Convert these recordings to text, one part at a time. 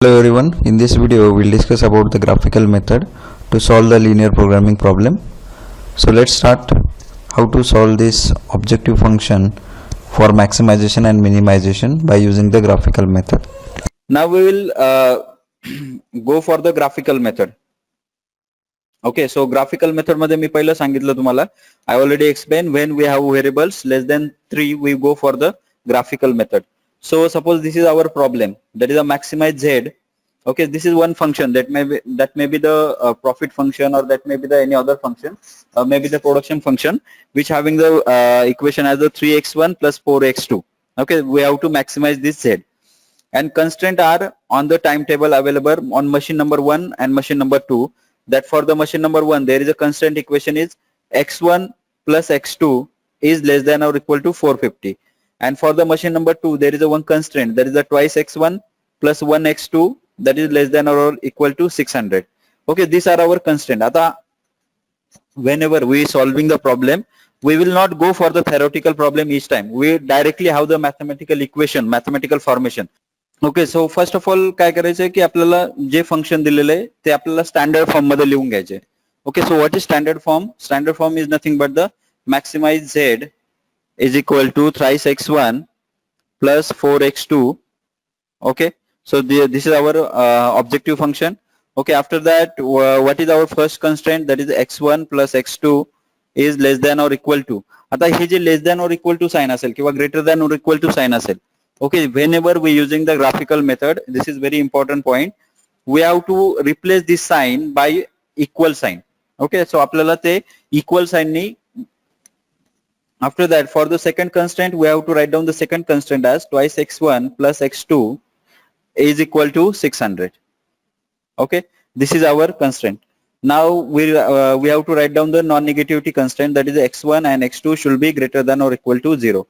Hello everyone, in this video we'll discuss about the graphical method to solve the linear programming problem. So let's start how to solve this objective function for maximization and minimization by using the graphical method. Now we will go for the graphical method. Okay, so graphical method मध्ये मी पहिलं सांगितलं तुम्हाला. I already explained when we have variables less than 3 we go for the graphical method. So suppose this is our problem, that is a maximize z. Okay, this is one function that may be the profit function, or that may be the any other function, maybe the production function, which having the equation as the 3x1 plus 4x2. Okay, we have to maximize this z, and constraint are on the timetable available on machine number 1 and machine number 2. That for the machine number 1 there is a constraint equation is x1 plus x2 is less than or equal to 450, and for the machine number 2 there is a one constraint, that is a twice x1 plus 1 x2 that is less than or equal to 600. Okay, these are our constraint. Ata whenever we solving the problem, we will not go for the theoretical problem each time. We directly have the mathematical equation, mathematical formation. Okay, so first of all काय करायचंय की आपल्याला जे function दिलेलं आहे ते आपल्याला standard form मध्ये लिहून घ्यायचे. Okay, so what is standard form? Standard form is nothing but the maximise Z is equal to thrice x1 plus 4x2. Okay, so this is our objective function. Okay, after that what is our first constraint? That is x1 plus x2 is less than or equal to. आता हे जे less than or equal to sign असेल किंवा greater than or equal to sign असेल, okay, whenever we using the graphical method, this is very important point, we have to replace this sign by equal sign. Okay, so आपल्याला ते equal sign ni. After that, for the second constraint we have to write down the second constraint as twice x1 plus x2 is equal to 600. Okay, this is our constraint. Now we have to write down the non-negativity constraint, that is x1 and x2 should be greater than or equal to 0.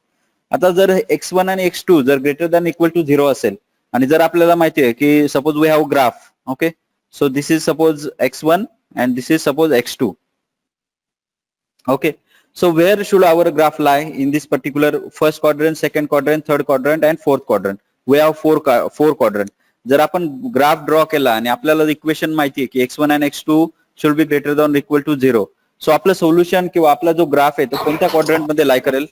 आता जर x1 आणि x2 जर greater than equal to 0 असेल, आणि जर आपल्याला माहिती आहे की suppose we have graph. Okay, so this is suppose x1 and this is suppose x2. Okay, so where should our graph lie in this particular first quadrant, second quadrant, third quadrant and fourth quadrant? We have four quadrant. जर आपण graph draw केला आणि आपल्याला equation माहिती आहे की x1 and x2 should be greater than or equal to 0, सो आपलं solution किंवा आपला जो ग्राफ आहे तो कोणत्या क्वाड्रंट मध्ये लाई करेल?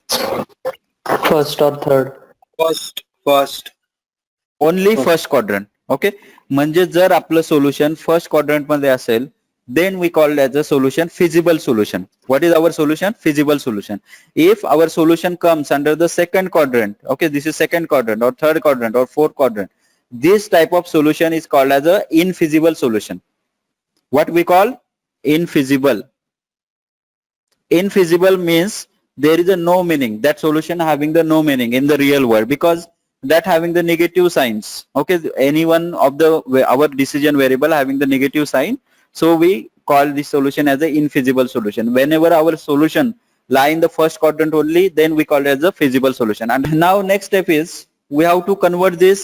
फर्स्ट और third. First only first quadrant. Okay, म्हणजे जर आपलं सोल्युशन फर्स्ट क्वाड्रंट मध्ये असेल, then we call as a solution feasible solution. What is our solution? Feasible solution. If our solution comes under the second quadrant, okay, this is second quadrant or third quadrant or fourth quadrant, this type of solution is called as a infeasible solution. What we call? Infeasible. Infeasible means there is a no meaning, that solution having the no meaning in the real world, because that having the negative signs. Okay, any one of the our decision variable having the negative sign, so we call this solution as a infeasible solution. Whenever our solution lie in the first quadrant only, then we call it as a feasible solution. And now next step is we have to convert this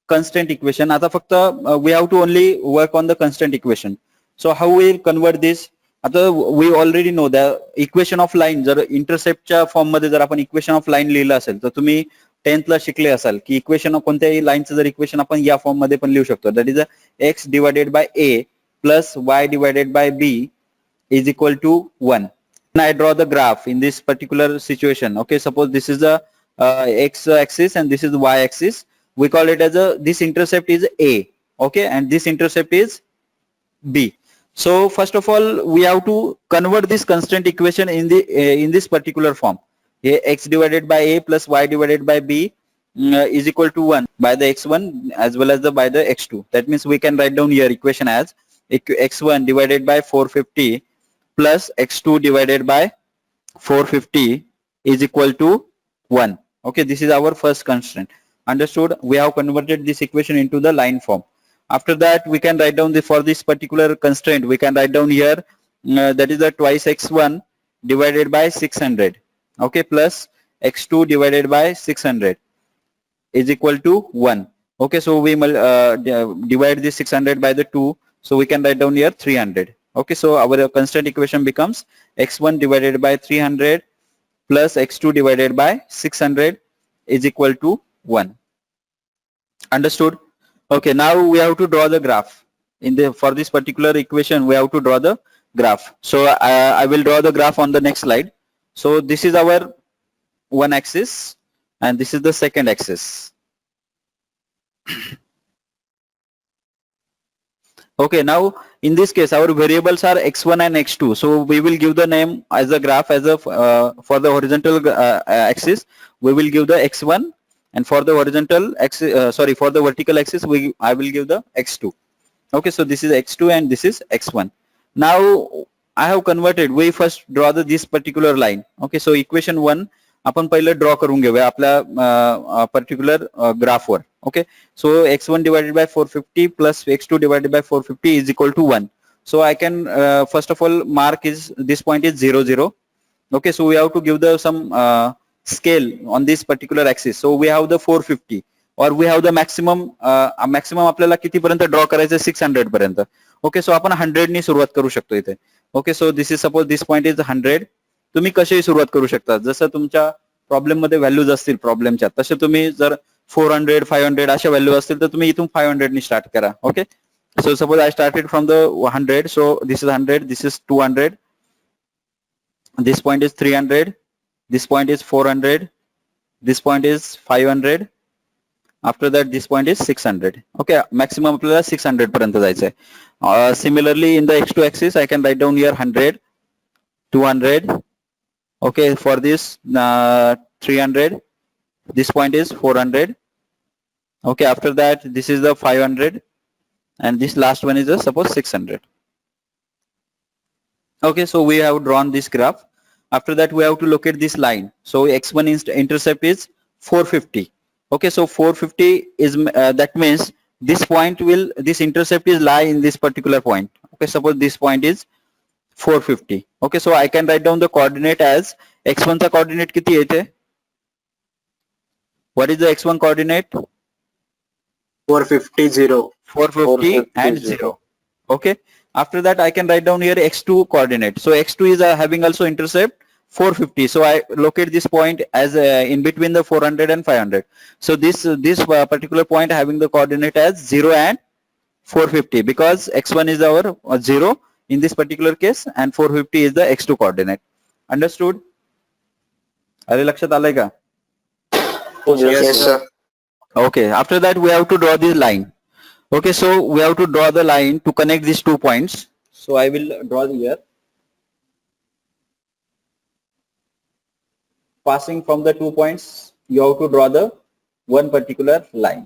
constraint equation. आता फक्त we have to only work on the constraint equation. So how we convert this? आता we already know the equation of line. जर इंटरसेप्टच्या form मध्ये जर आपण equation of line लिहिलं असेल तर तुम्ही 10th ला शिकले असाल की इक्वेशन ऑफ कोणत्याही लाईनचं जर इक्वेशन आपण या फॉर्म मध्ये पण लिहू शकतो. That is x divided by a plus y divided by b is equal to 1. And I draw the graph in this particular situation. Okay, suppose this is the x axis and this is the y axis. We call it as a, this intercept is a, okay, and this intercept is b. So first of all we have to convert this constraint equation in this particular form. Here x divided by a plus y divided by b is equal to 1 by the x1 as well as by the x2. That means we can write down here equation as x1 divided by 450 plus x2 divided by 450 is equal to 1. Okay, this is our first constraint. Understood? We have converted this equation into the line form. After that we can write down for this particular constraint, we can write down here that is the twice x1 divided by 600, okay, plus x2 divided by 600 is equal to 1. Okay, so we divide this 600 by the 2, so we can write down here 300. Okay, so our constraint equation becomes x1 divided by 300 plus x2 divided by 600 is equal to 1. Understood? Okay, now we have to draw the graph. For this particular equation, we have to draw the graph. So I will draw the graph on the next slide. So this is our one axis and this is the second axis. Okay, now in this case our variables are x1 and x2. So we will give the name as a graph as a for the horizontal axis we will give the x1, and for the horizontal axis for the vertical axis I will give the x2. Okay, so this is x2 and this is x1. Now I have converted. We first draw this particular line. Okay, so equation 1 आपण पहिले draw करून घेऊया आपल्या particular ग्राफवर. Okay, so x1 divided by 450 plus x2 divided by 450 is equal to 1. So I can first of all mark this point is 0 0. Okay, so we have to give the some scale on this particular axis. So we have the 450 or we have the maximum आपल्याला किती पर्यंत draw करायचं 600 पर्यंत. Okay, सो आपण 100 नी सुरुवात करू शकतो इथे. Okay, so this is suppose this point is 100. तुम्ही कशाही सुरुवात करू शकता, जसं तुमच्या प्रॉब्लेम मध्ये व्हॅल्यूज असतील प्रॉब्लेमच्या, तसे तुम्ही जर 400 500 अशा व्हॅल्यू असतील तर तुम्ही इथून 500 नी स्टार्ट करा. Okay, so suppose I started from the 100, so this is 100, this is 200, this point is 300, this point is 400, this point is 500, after that this point is 600. Okay, maximum आपल्याला 600 पर्यंत जायचंय. Similarly in the x2 axis I can write down here 100, 200. Okay, for this 300, this point is 400. Okay, after that this is the 500, and this last one is the suppose 600. Okay, so we have drawn this graph. After that we have to locate this line. So x1 intercept is 450. Okay, so 450 is that means this intercept is lie in this particular point. Okay, suppose this point is 450. Okay, so I can write down the coordinate as x1 चा coordinate किती येते? What is the x1 coordinate? 450 0. 450 and 0. Okay, after that I can write down here x2 coordinate. So x2 is having also intercept 450. So I locate this point as in between the 400 and 500. So this particular point having the coordinate as 0 and 450 because x1 is our 0 in this particular case and 450 is the x2 coordinate. Understood? अरे लक्षात आलंय का? Yes, sir. Okay, after that we have to draw this line. Okay, so we have to draw the line to connect these 2 points. So I will draw here. Passing from the 2 points, you have to draw the one particular line.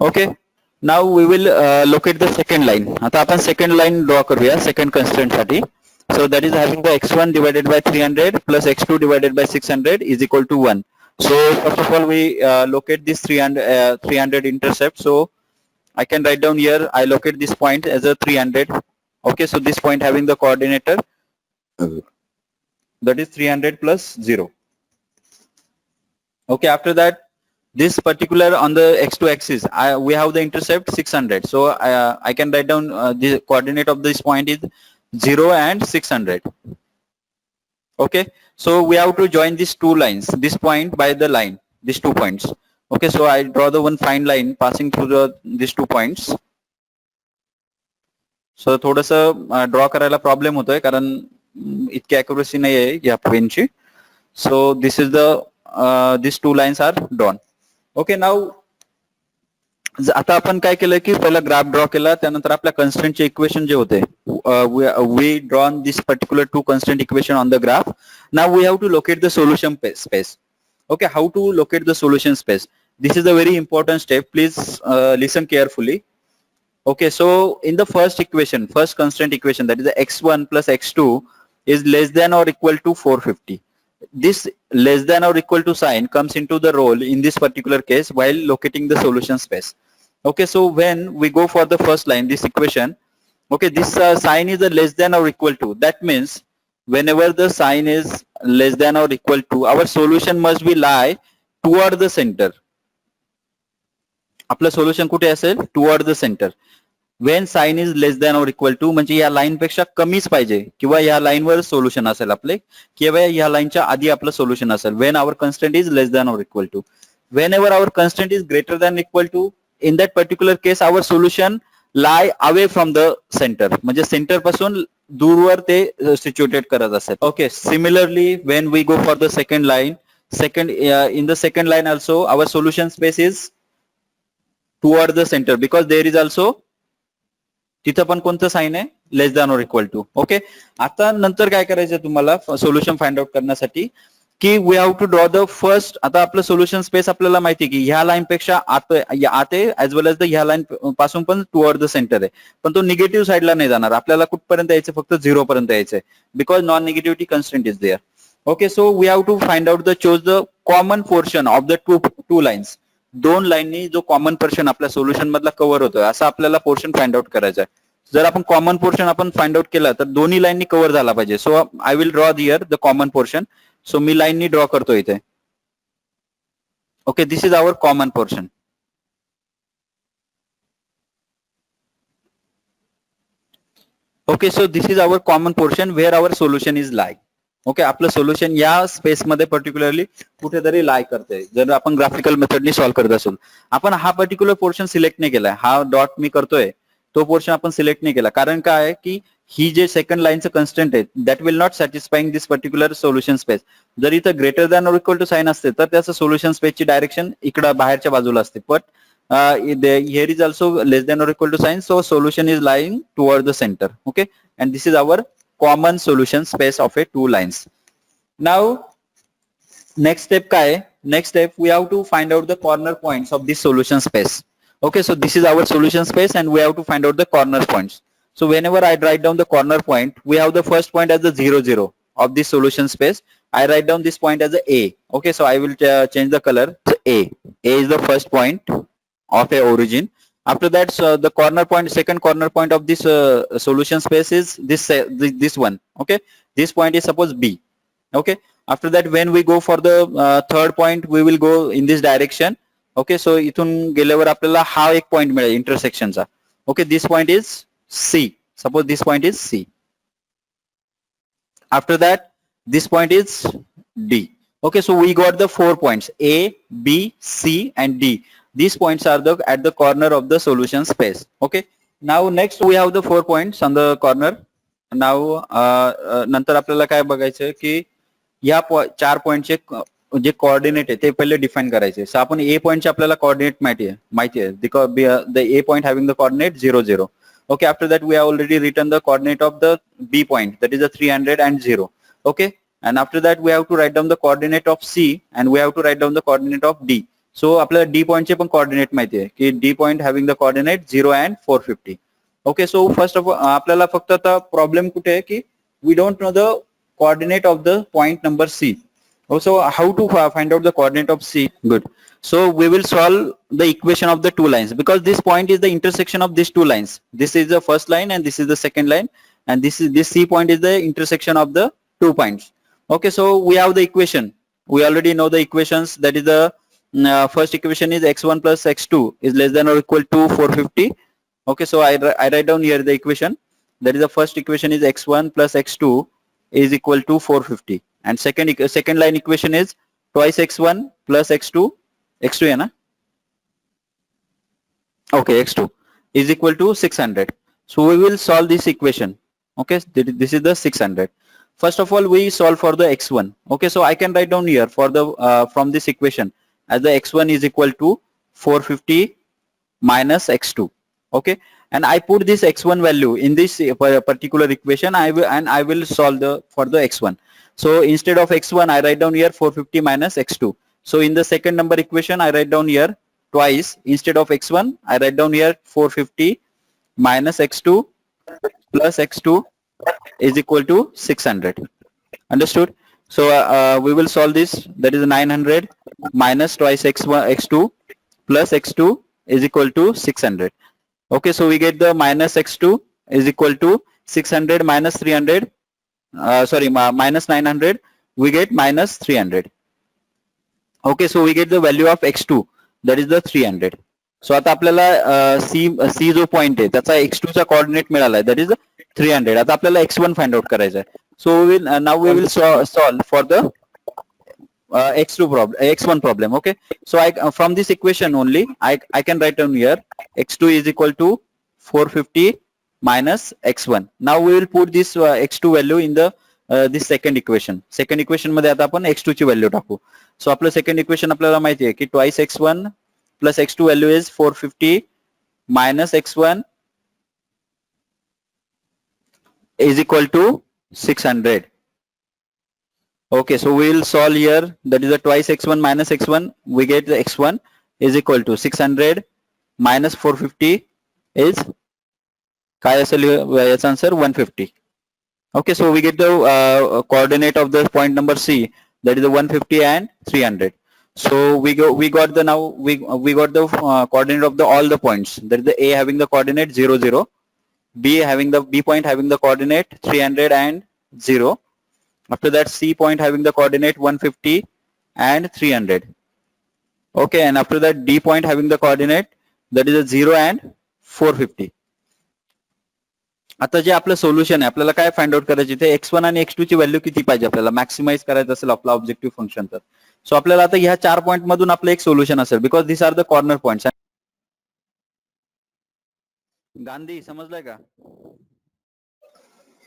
Okay, now we will locate the second line. आता आपण second line draw करूया second constraint साठी. So that is having the x1 divided by 300 plus x2 divided by 600 is equal to 1. So first of all we locate this 300 intercept. So I can write down here I locate this point as a 300. Okay, so this point having the coordinator that is 300 plus 0. Okay, after that this particular on the x2 axis we have the intercept 600. So I can write down the coordinate of this point is 0 and 600. Okay, so we have to join these 2 lines, this point by the line, these 2 points. Okay, so I draw the one fine line passing through these 2 points. So थोडंसं draw करायला problem होतोय कारण इतकी accuracy नाही आहे या पेनची. So this is these 2 lines are drawn. Okay, now आता आपण काय केलं की पहिला ग्राफ ड्रॉ केला, त्यानंतर आपल्या कन्स्ट्रेंटचे इक्वेशन जे होते we drawn this particular 2 constraint equation on the graph. Now we have to locate the solution space. Okay, how to locate the solution space? This is a very important step. Please listen carefully. Okay, so in the first equation, first constraint equation, that is the x1 plus x2 is less than or equal to 450. This less than or equal to sign comes into the role in this particular case while locating the solution space. Okay, so when we go for the first line, this equation, okay, this sign is a less than or equal to. That means whenever the sign is less than or equal to, our solution must be lie toward the center. आपलं solution कुठे असेल? Toward the center. When sign is less than or equal to म्हणजे या line पेक्षा कमीच पाहिजे किंवा या लाईनवर सोल्युशन असेल आपले किंवा या लाईनच्या आधी आपलं सोल्युशन असेल. When our constraint is less than or equal to. Whenever our constraint is greater than equal to, in that particular case our solution lie away from the center, म्हणजे सेंटर पासून दूरवर ते सिच्युएटेड करत असेल. Okay, similarly when we go for the second line, in the second line also our solution space is toward the center because there is also तिथं पण कोणतं sign आहे, लेस दॅन और इक्वल टू. ओके, आता नंतर काय करायचं तुम्हाला सोल्युशन फाइंड आउट करण्यासाठी की we have to draw the first. आता आपलं सोल्युशन स्पेस आपल्याला माहिती की ह्या लाईन पेक्षा आते ऍज वेल एज द ह्या लाईन पासून पण टुवर्ड द सेंटर आहे, पण तो निगेटिव्ह साईडला नाही जाणार. आपल्याला कुठपर्यंत यायचं, फक्त 0 पर्यंत यायचंय because non negativity constraint is there. Okay, so we have to find out the chose the common portion of the two lines. दोन लाईननी जो कॉमन पोर्शन आपल्या सोल्युशन मधला कव्हर होतोय असा आपल्याला पोर्शन फाइंड आउट करायचा आहे. जर आपण कॉमन पोर्शन आपण फाइंड आउट केला तर दोन्ही लाईननी कव्हर झाला पाहिजे. So I will draw here the common portion. So मी लाईननी ड्रॉ करतो इथे. Okay, this is our common portion. Okay, so this is our common portion where our solution is lie. Okay, आपलं सोल्युशन या space मध्ये particularly कुठेतरी lie करते. जर आपण ग्राफिकल मेथडनी सॉल्व्ह करत असू, आपण हा पर्टिक्युलर पोर्शन सिलेक्ट नाही केलाय, हा डॉट मी करतोय तो पोर्शन आपण सिलेक्ट नाही केला. कारण काय आहे की ही जे सेकंड लाईनचं कन्स्टंट आहे that will not satisfying this particular solution space. जर इथं ग्रेटर दॅन और इक्वल टू साइन असते तर त्याचं सोल्युशन स्पेसची डायरेक्शन इकडं बाहेरच्या बाजूला असते. But here is also less than or equal to sign, so solution is lying toward the center. Okay, and this is our common solution space of a two lines. Now next step काय आहे? Next step we have to find out the corner points of this solution space. Okay, so this is our solution space and we have to find out the corner points. So whenever I write down the corner point, we have the first point as the 0 0 of this solution space. I write down this point as a A. Okay, so I will change the color to A. A is the first point of a origin. After that, the corner point, second corner point of this solution space is this one. Okay, this point is suppose B. Okay, after that when we go for the third point, we will go in this direction. Okay, so इथून गेल्यावर आपल्याला हा एक point मिळेल इंटरसेक्शनचा. Okay, this point is C. Suppose this point is C. After that, this point is D. Okay, so we got the 4 points A, B, C, and D. These points are at the corner of the solution space. Okay. Now next we have the 4 points on the corner. Now नंतर आपल्याला काय बघायचं की या 4 पॉइंटचे जे coordinate आहे ते पहिले define करायचे. सो आपण A पॉइंटचे आपल्याला कोऑर्डिनेट माहिती आहे because the A point having the coordinate 0 0. Okay, after that we have already written the coordinate of the B point, that is the 300 and 0. Okay, and after that we have to write down the coordinate of C and we have to write down the coordinate of D. So आपल्याला D point चे पण coordinate माहिती आहे की D point having the coordinate 0 and 450. Okay, so first of all आपल्याला फक्त आता problem कुठे आहे की we don't know the coordinate of the point number C. Also, how to find out the coordinate of C? Good. So we will solve the equation of the two lines because this point is the intersection of these two lines. This is the first line and this is the second line, and this C point is the intersection of the 2 points. Okay, so we have the equation. We already know the equations. That is the first equation is x1 plus x2 is less than or equal to 450. Okay, so I write down here the equation. That is the first equation is x1 plus x2 is equal to 450, and second line equation is twice x1 plus x2 है ना. Okay, x2 is equal to 600. So we will solve this equation. Okay, this is the 600. First of all we solve for the x1. Okay, so I can write down here for the from this equation as the x1 is equal to 450 minus x2. Okay, and I put this x1 value in this particular equation. I will solve for the x1. So instead of x1 I write down here 450 minus x2. So in the second number equation I write down here twice, instead of x1 I write down here 450 minus x2 plus x2 is equal to 600. Understood? So we will solve this. That is 900 minus twice x2 plus x2 is equal to 600. Okay, so we get the minus x2 is equal to 600 minus 300, minus 900, we get minus 300. Okay, so we get the value of x2, that is the 300. So आता आपल्याला C जो point आहे त्याचा x2 चा coordinate मिळाला आहे, that is 300. आता आपल्याला x1 फाइंड आउट करायचा आहे. So now we will solve for the x2 problem, x1 problem. Okay, so from this equation only I can write down here x2 is equal to 450 minus x1. Now we will put this x2 value in the this second equation. Second equation मध्ये आता आपण x2 ची value टाकू. सो आपलं second equation आपल्याला माहिती आहे की twice x1 plus x2 value is 450 minus x1 is equal to 600. Okay, so we will solve here. That is the twice x1 minus x1. We get the x1 is equal to 600 minus 450 is काय असेल याचा answer 150. Okay, so we get the coordinate of the point number C, that is the 150 and 300. So we got the coordinate of the all the points. That is the A having the coordinate 0 0, B point having the coordinate 300 and 0. After that C point having the coordinate 150 and 300. Okay, and after that D point having the coordinate that is a 0 and 450. आता जे आपलं solution आहे आपल्याला काय find out करायचे ते x1 आणि x2 ची value किती पाहिजे आपल्याला मॅक्सिमाइज करायचं असेल आपला ऑब्जेक्टिव्ह फंक्शन तर. सो आपल्याला आता ह्या 4 पॉइंट मधून आपलं एक सोल्युशन असेल because this are the corner points. Gandhi समजलाय का?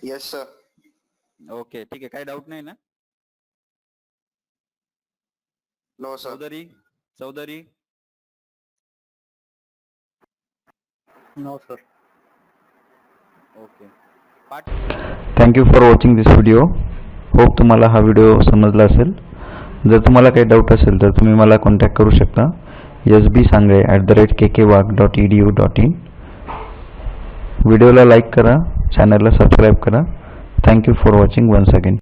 Yes, sir. ओके ठीक आहे, काही डाऊट नाही ना? No, sir. Chaudhary No, sir. Okay. Thank you for watching this video. Hope तुम्हाला हा व्हिडिओ समजला असेल. जर तुम्हाला काही डाऊट असेल तर तुम्ही मला कॉन्टॅक्ट करू शकता sbsangre@kkewag.edu.in. व्हिडिओला लाईक करा, चॅनलला सबस्क्राईब करा. Thank you for watching once again.